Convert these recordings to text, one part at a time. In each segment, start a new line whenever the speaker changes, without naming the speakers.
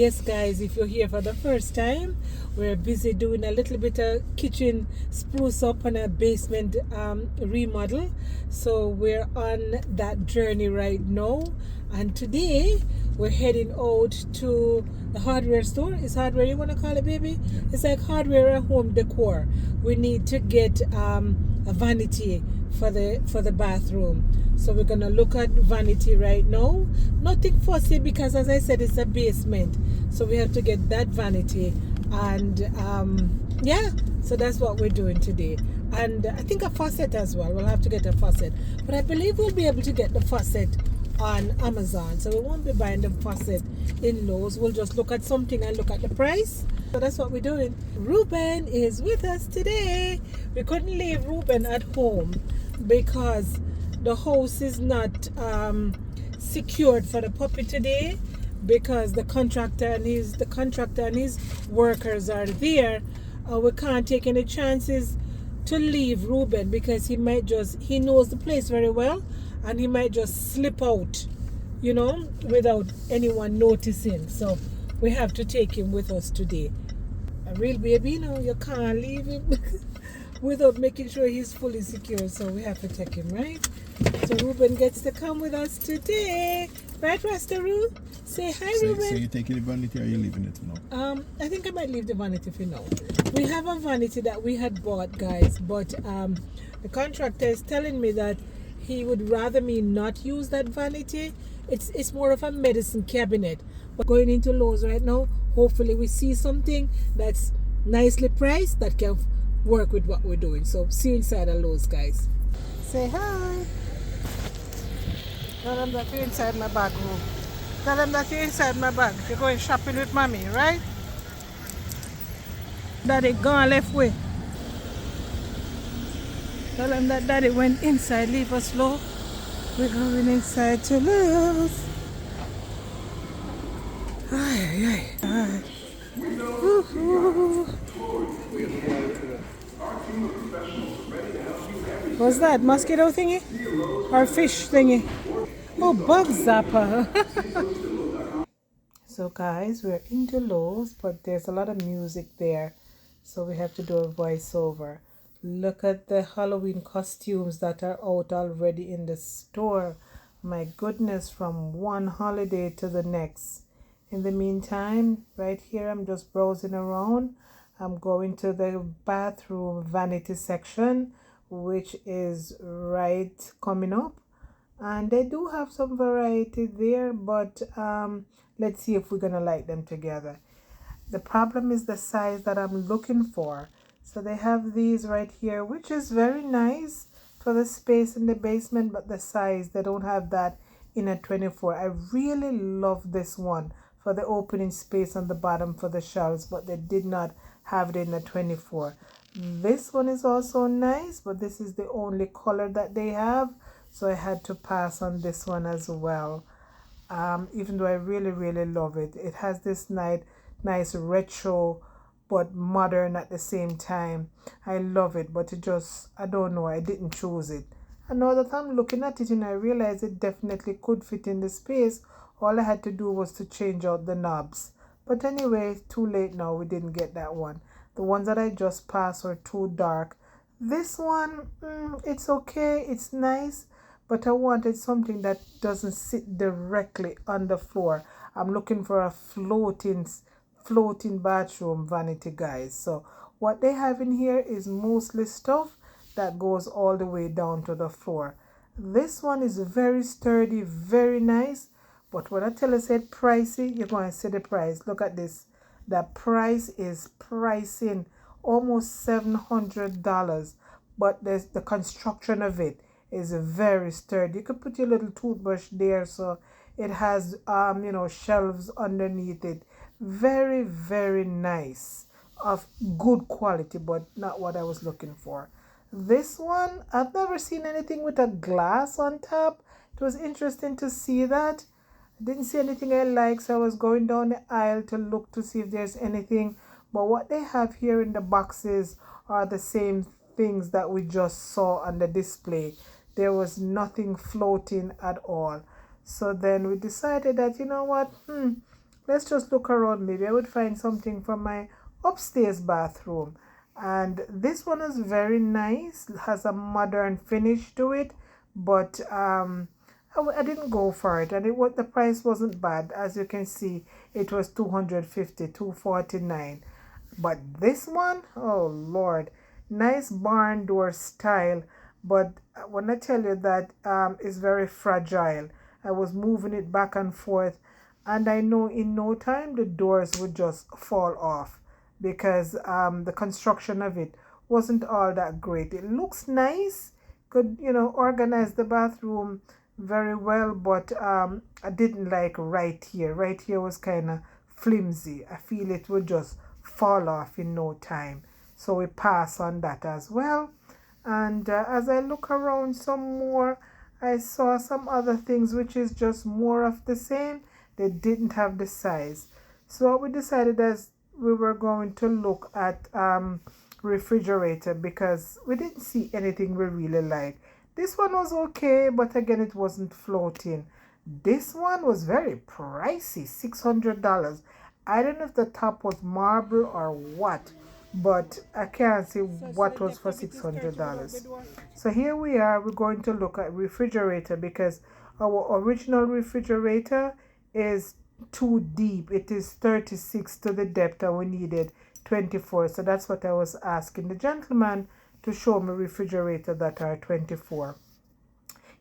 Yes, guys, if you're here for the first time, we're busy doing a little bit of kitchen spruce up on a basement remodel. So we're on that journey right now. And today we're heading out to the hardware store. Is hardware you want to call it, baby? It's like hardware and home decor. We need to get a vanity for the bathroom. So we're gonna look at vanity right now. Nothing fussy because, as I said, it's a basement. So we have to get that vanity, and yeah. So that's what we're doing today. And I think a faucet as well. We'll have to get a faucet, but I believe we'll be able to get the faucet on Amazon. So we won't be buying the faucet in Lowe's. We'll just look at something and look at the price. So that's what we're doing. Ruben is with us today. We couldn't leave Ruben at home because the house is not secured for the puppy today, because the contractor and his workers are there. We can't take any chances to leave Ruben because he knows the place very well, and he might just slip out, without anyone noticing. So we have to take him with us today. A real baby, you can't leave him without making sure he's fully secure. So we have to take him, right? So Ruben gets to come with us today. Right, Rastaru? Say hi, Ruben.
So you taking the vanity or are you leaving it for
now? I think I might leave the vanity for now. We have a vanity that we had bought, guys, but the contractor is telling me that he would rather me not use that vanity. It's more of a medicine cabinet. But going into Lowe's right now, hopefully we see something that's nicely priced that can work with what we're doing. So see you inside of Lowe's, guys. Say hi. Tell them that you're inside my bag room. Tell them that you're inside my bag. You're going shopping with mommy, right? Daddy gone left way. Tell them that daddy went inside, leave us low. We're going inside to Lowe's. Ay, ay, ay. What's that? Mosquito thingy? Or fish thingy? Oh, bug zapper. So guys, we're into Lowe's, but there's a lot of music there, so we have to do a voiceover. Look at the Halloween costumes that are out already in the store. My goodness, from one holiday to the next. In the meantime, right here, I'm just browsing around. I'm going to the bathroom vanity section, which is right coming up. And they do have some variety there, but let's see if we're gonna like them together. The problem is the size that I'm looking for. So they have these right here, which is very nice for the space in the basement, but the size, they don't have that in a 24. I really love this one for the opening space on the bottom for the shelves, but they did not have it in a 24. This one is also nice, but this is the only color that they have, so I had to pass on this one as well. Even though I really, really love it. It has this nice retro but modern at the same time. I love it, but it just, I don't know, I didn't choose it. And now that I'm looking at it and I realize it definitely could fit in the space, all I had to do was to change out the knobs. But anyway, too late now, we didn't get that one. The ones that I just passed are too dark. This one, it's okay, it's nice, but I wanted something that doesn't sit directly on the floor. I'm looking for a floating bathroom vanity, guys. So what they have in here is mostly stuff that goes all the way down to the floor. This one is very sturdy, very nice, but when I tell you said pricey, you're going to see the price. Look at this. The price is pricing almost $700, but the construction of it is very sturdy. You could put your little toothbrush there, so it has shelves underneath it. Very, very nice, of good quality, but not what I was looking for. This one, I've never seen anything with a glass on top. It was interesting to see that. I didn't see anything I like, so I was going down the aisle to look to see if there's anything. But what they have here in the boxes are the same things that we just saw on the display. There was nothing floating at all. So then we decided that, you know what, let's just look around. Maybe I would find something for my upstairs bathroom. And this one is very nice. It has a modern finish to it, but I didn't go for it, and the price wasn't bad. As you can see, it was 250, 249. But this one, oh Lord, nice barn door style. But when I tell you that it's very fragile, I was moving it back and forth, and I know in no time the doors would just fall off because the construction of it wasn't all that great. It looks nice, could organize the bathroom very well, but I didn't like right here. Right here was kind of flimsy. I feel it would just fall off in no time. So we pass on that as well. And as I look around some more, I saw some other things which is just more of the same. They didn't have the size. So what we decided as we were going to look at refrigerator, because we didn't see anything we really like. This one was okay, but again, it wasn't floating. This one was very pricey, $600. I don't know if the top was marble or what, but I can't see what was for $600. So here we are. We're going to look at refrigerator because our original refrigerator is too deep. It is 36 to the depth, and we needed 24. So that's what I was asking the gentleman to show me refrigerator that are 24.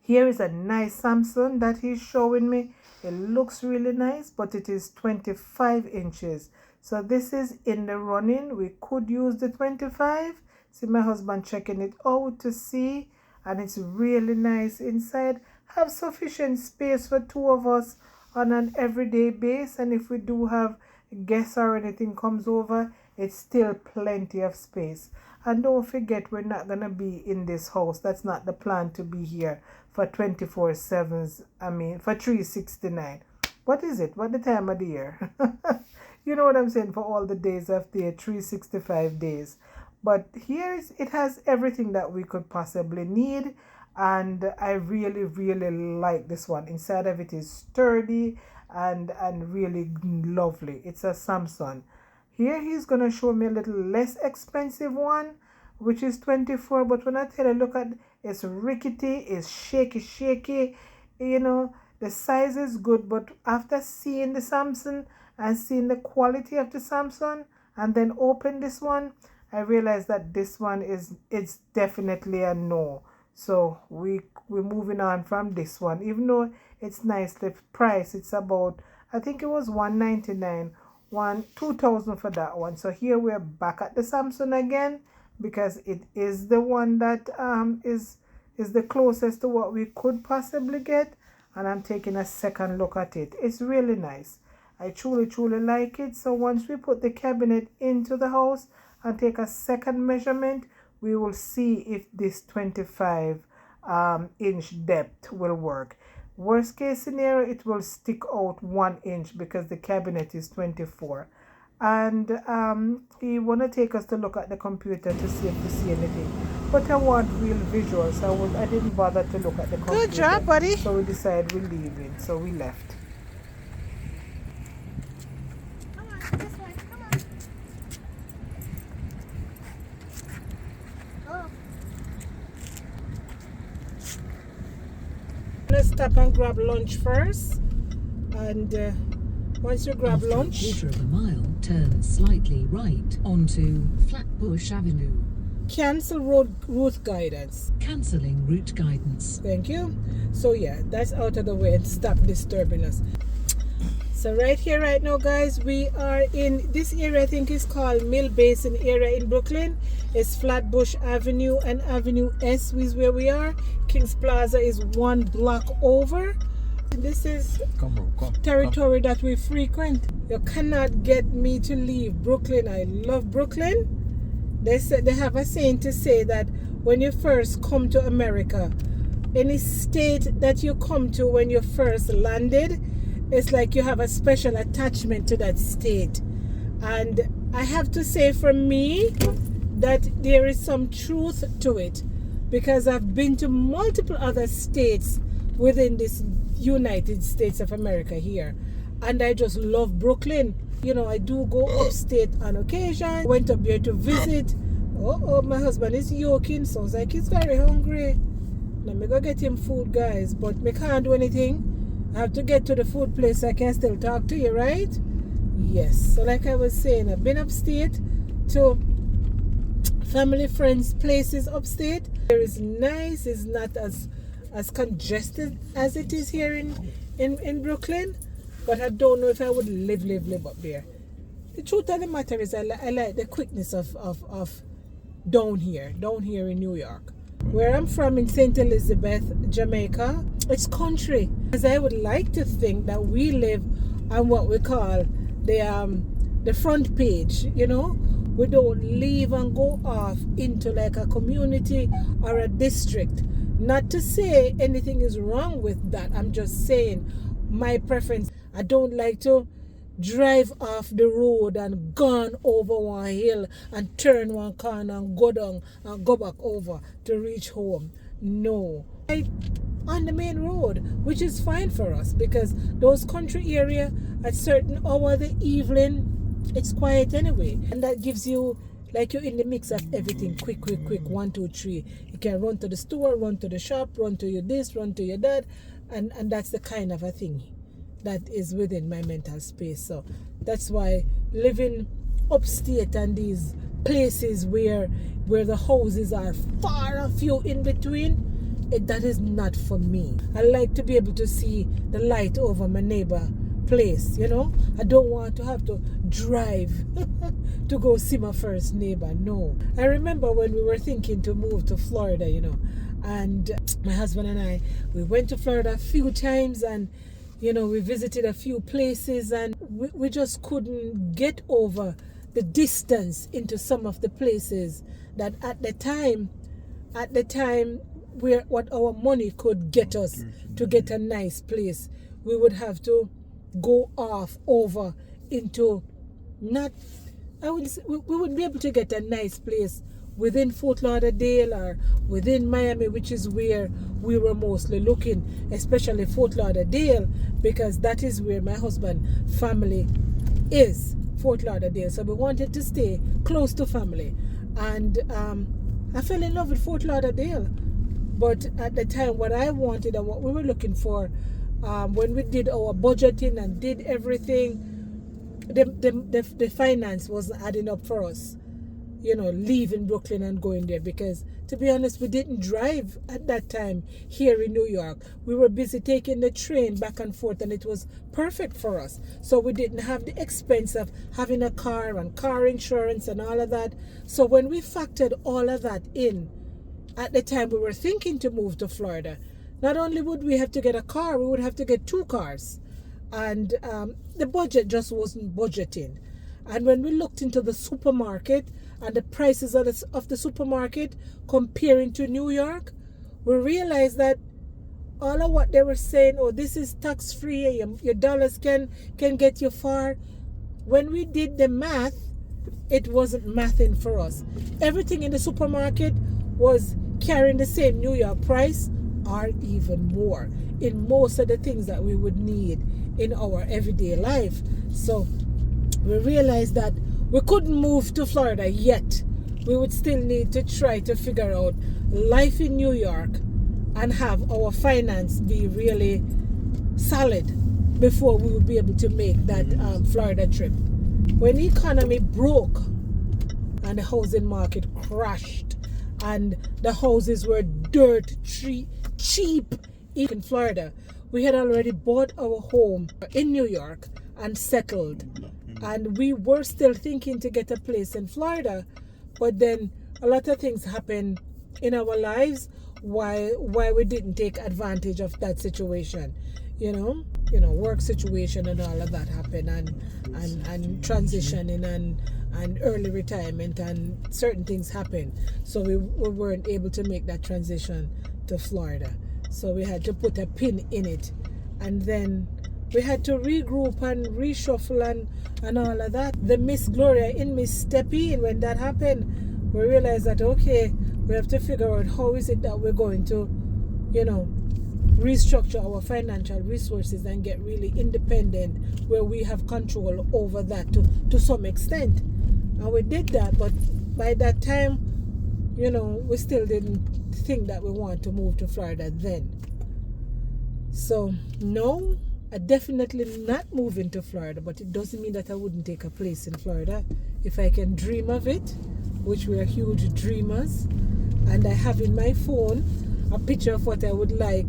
Here is a nice Samsung that he's showing me. It looks really nice, but it is 25 inches. So this is in the running. We could use the 25. See my husband checking it out to see, and it's really nice inside. Have sufficient space for two of us on an everyday base, and if we do have guests or anything comes over, it's still plenty of space. And don't forget, we're not going to be in this house. That's not the plan, to be here for 24/7s. I mean, for 369. What is it? What the time of the year? You know what I'm saying? For all the days of the year, 365 days. But here it has everything that we could possibly need. And I really, really like this one. Inside of it is sturdy and really lovely. It's a Samsung. Here he's going to show me a little less expensive one, which is 24. But when I tell you, look at, it's rickety, it's shaky. The size is good. But after seeing the Samsung and seeing the quality of the Samsung and then open this one, I realized that this one it's definitely a no. So we're moving on from this one. Even though it's nice, the price, it's about, I think it was $199. 2,000 for that one. So here we're back at the Samsung again, because it is the one that is the closest to what we could possibly get, and I'm taking a second look at it. It's really nice. I truly like it. So once we put the cabinet into the house and take a second measurement, we will see if this 25 inch depth will work. Worst case scenario, it will stick out 1 inch because the cabinet is 24. And he want to take us to look at the computer to see if we see anything. But I want real visuals, so I didn't bother to look at the computer. Good job, buddy. So we decided we're leaving, so we left.
Come on, this way, come on. Oh.
Let's stop and grab lunch first, and once you grab lunch,
After a quarter of a mile, turn slightly right onto Flatbush Avenue.
cancel route guidance.
Cancelling route guidance.
Thank you. So yeah, that's out of the way and stop disturbing us. So right here, right now, guys, we are in this area. I think it's called Mill Basin area in Brooklyn. It's Flatbush Avenue and Avenue S is where we are. Kings Plaza is 1 block over. This is territory that we frequent. You cannot get me to leave Brooklyn. I love Brooklyn. They have a saying to say that when you first come to America, any state that you come to when you first landed, it's like you have a special attachment to that state. And I have to say, for me, that there is some truth to it, because I've been to multiple other states within this United States of America here, and I just love Brooklyn. You know, I do go upstate on occasion. Went up there to visit. Oh, my husband is yoking. Sounds like he's very hungry. Let me go get him food, guys. But me can't do anything. I have to get to the food place so I can still talk to you, right? Yes. So like I was saying, I've been upstate to family, friends, places upstate. There is nice. It's not as congested as it is here in Brooklyn. But I don't know if I would live up there. The truth of the matter is I like the quickness of down here in New York. Where I'm from in St. Elizabeth, Jamaica, it's country. Because I would like to think that we live on what we call the front page, you know. We don't leave and go off into like a community or a district. Not to say anything is wrong with that. I'm just saying my preference. I don't like to drive off the road and gone over one hill and turn one corner and go down and go back over to reach home. No. On the main road, which is fine for us because those country area at certain hour of the evening, it's quiet anyway. And that gives you, like you're in the mix of everything. Quick. 1, 2, 3. You can run to the store, run to the shop, run to your this, run to your that. And that's the kind of a thing that is within my mental space. So that's why living upstate and these places where the houses are far and few in between, that is not for me. I like to be able to see the light over my neighbor place, you know. I don't want to have to drive to go see my first neighbor. No. I remember when we were thinking to move to Florida, you know, and my husband and I, we went to Florida a few times, and you know, we visited a few places, and we just couldn't get over the distance into some of the places that at the time where what our money could get us to get a nice place, we would have to go off over into not, I would say, we wouldn't be able to get a nice place within Fort Lauderdale or within Miami, which is where we were mostly looking, especially Fort Lauderdale, because that is where my husband's family is, Fort Lauderdale. So we wanted to stay close to family. And I fell in love with Fort Lauderdale. But at the time, what I wanted and what we were looking for, when we did our budgeting and did everything, the finance wasn't adding up for us. You know, leaving Brooklyn and going there, because to be honest, we didn't drive at that time here in New York. We were busy taking the train back and forth, and it was perfect for us. So we didn't have the expense of having a car and car insurance and all of that. So when we factored all of that in, at the time we were thinking to move to Florida, not only would we have to get a car, we would have to get 2 cars. And the budget just wasn't budgeting. And when we looked into the supermarket and the prices of the supermarket comparing to New York, we realized that all of what they were saying, oh, this is tax-free, your dollars can get you far. When we did the math, it wasn't mathing for us. Everything in the supermarket was carrying the same New York price or even more in most of the things that we would need in our everyday life. So we realized that we couldn't move to Florida yet. We would still need to try to figure out life in New York and have our finance be really solid before we would be able to make that Florida trip. When the economy broke and the housing market crashed and the houses were dirt cheap in Florida, we had already bought our home in New York and settled. And we were still thinking to get a place in Florida, but then a lot of things happened in our lives why we didn't take advantage of that situation. You know, work situation and all of that happened, and transitioning and early retirement and certain things happened. So we weren't able to make that transition to Florida. So we had to put a pin in it, and then we had to regroup and reshuffle and all of that. The Miss Gloria in Miss Steppy, when that happened, we realized that, okay, we have to figure out how is it that we're going to, restructure our financial resources and get really independent, where we have control over that to some extent. And we did that, but by that time, you know, we still didn't think that we want to move to Florida then. So no, I definitely not moving to Florida, but it doesn't mean that I wouldn't take a place in Florida if I can dream of it, which we are huge dreamers. And I have in my phone a picture of what I would like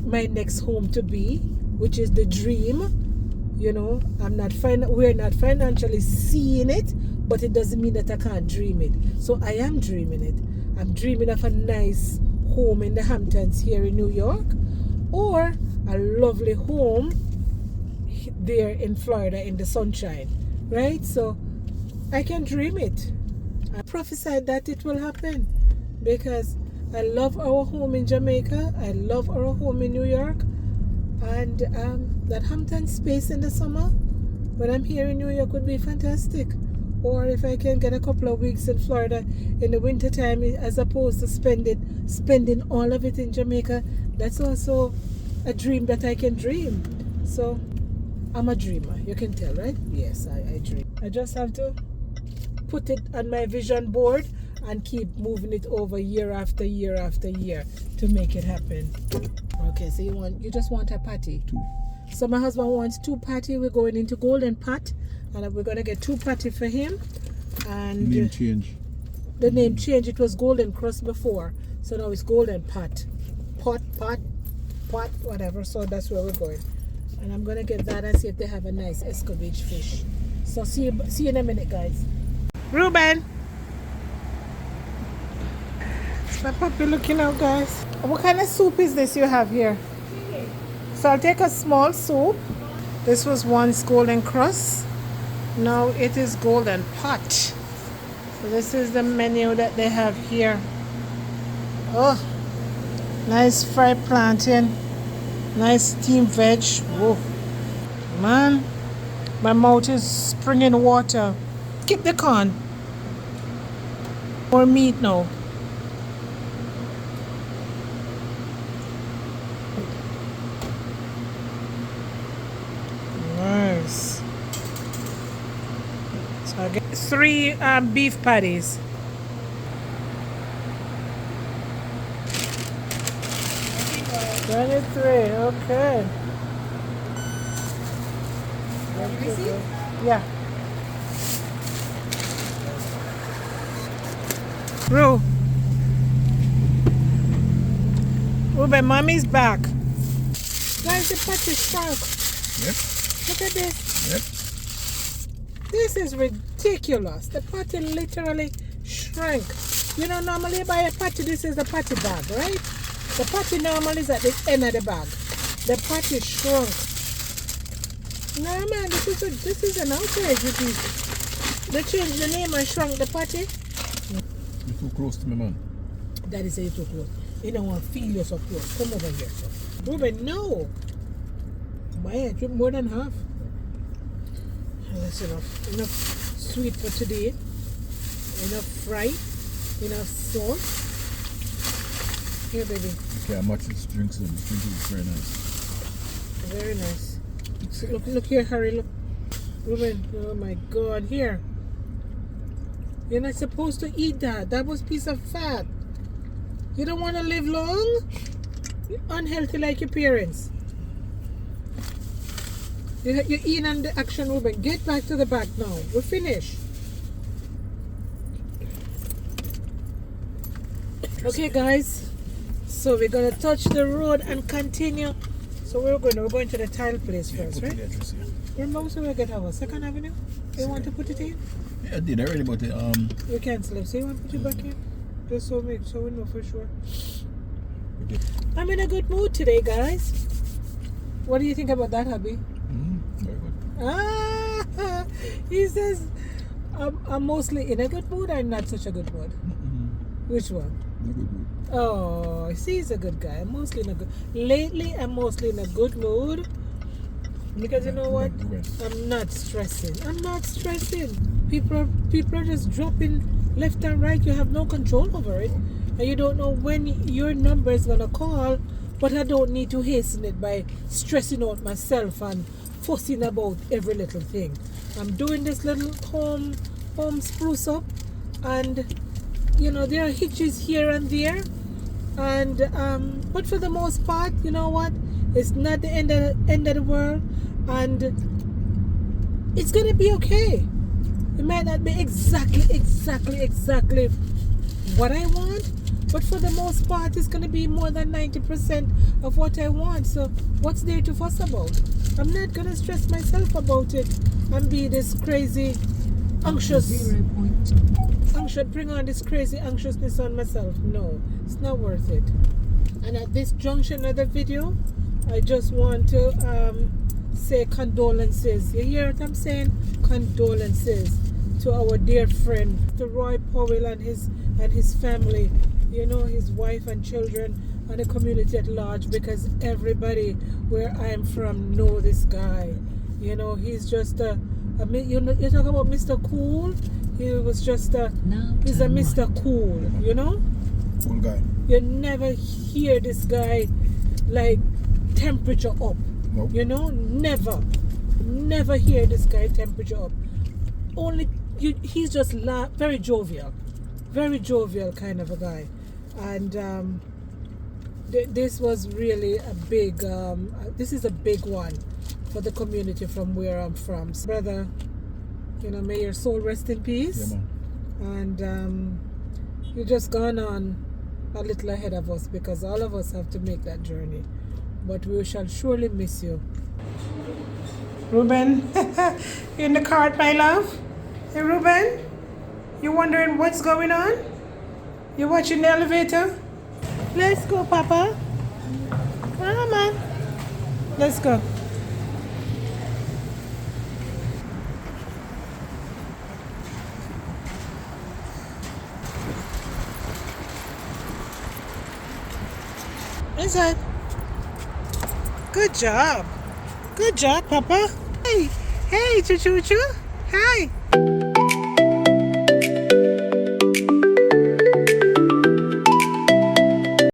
my next home to be, which is the dream. You know, we're not financially seeing it, but it doesn't mean that I can't dream it. So I am dreaming it. I'm dreaming of a nice home in the Hamptons here in New York, or a lovely home there in Florida in the sunshine, right? So I can dream it. I prophesied that it will happen, because I love our home in Jamaica. I love our home in New York. And that Hampton space in the summer, when I'm here in New York, would be fantastic. Or if I can get a couple of weeks in Florida in the winter time, as opposed to spending all of it in Jamaica, that's also a dream that I can dream. So I'm a dreamer. You can tell, right? Yes, I dream. I just have to put it on my vision board and keep moving it over year after year after year to make it happen. Okay, so you just want a patty?
2.
So my husband wants 2 patty. We're going into Golden Pot, and we're gonna get 2 patty for him. And
Name change.
the name change. It was Golden Crust before, so now it's Golden Pot, whatever. So that's where we're going, and I'm gonna get that and see if they have a nice escovitch fish. So see you in a minute, guys. Ruben. My puppy looking out, guys. What kind of soup is this you have here? So I'll take a small soup. This was once Golden Crust. Now it is Golden Pot. So this is the menu that they have here. Oh, nice fried plantain. Nice steamed veg. Whoa. Man, my mouth is springing water. Skip the corn. More meat now. Nice. So I get 3 beef patties. $23, okay. Yeah. Ruben, mommy's back. Guys, the pot is shrunk.
Yep.
Look at this.
Yep.
This is ridiculous. The patty literally shrank. You know, normally buy a patty, this is the patty bag, right? The patty normally is at the end of the bag. The patty shrunk. No man, this is an outrage with this. They changed the name and shrunk the patty.
You're too close to me, man.
Daddy said you're too close. You don't want to feel you so close. Come over here. Ruben, no. Buy drink more than half. That's enough. Enough sweet for today. Enough fry. Enough salt. Here, baby.
Okay, how much this drinks in? This drink is very nice.
Very nice. So look here, Harry. Look. Ruben, oh my God. Here. You're not supposed to eat that. That was a piece of fat. You don't want to live long? You're unhealthy like your parents. You're eating on the action, Ruben. Get back to the back now. We're finished. Okay, guys. So we're gonna touch the road and continue. So we're going to the tile place first, right? Remember, so we'll get our Second Avenue. You want to put it in?
Yeah, I did already, but
We cancel it. So you want to put it back in? Just so we know for sure. I'm in a good mood today, guys. What do you think about that, hubby?
Very good.
Ah, he says I'm mostly in a good mood or not such a good mood. Which one?
Very good.
Oh, see, he's a good guy. I'm mostly in a good. Lately, I'm mostly in a good mood because you know what? I'm not stressing. I'm not stressing. People are just dropping left and right. You have no control over it, and you don't know when your number is gonna call but I don't need to hasten it by stressing out myself and fussing about every little thing. I'm doing this little home spruce up, and there are hitches here and there, and but for the most part, you know what? It's not the end of the world, and it's gonna be okay. It might not be exactly what I want, but for the most part, it's gonna be more than 90% of what I want. So what's there to fuss about? I'm not gonna stress myself about it and be this crazy anxious. Bring on this crazy anxiousness on myself. No, it's not worth it. And at this junction of the video, I just want to say condolences. You hear what I'm saying? Condolences to our dear friend, to Roy Powell and his family, his wife and children, and the community at large, because everybody where I'm from know this guy. He's just you talk about Mr. Cool. He was just he's a Mr. Cool,
Cool guy.
You never hear this guy like temperature up.
Nope.
Never hear this guy temperature up. Only he's just very jovial kind of a guy. And this was really a big this is a big one for the community from where I'm from. So, brother, may your soul rest in peace.
Yeah, man.
And you just gone on a little ahead of us, because all of us have to make that journey, but we shall surely miss you. Ruben, you in the cart, my love? Hey, Ruben, you wondering what's going on? You watching the elevator? Let's go, Papa. Come on. Let's go. Inside. Good job. Good job, Papa. Hey, Choo-Choo-Choo. Hi.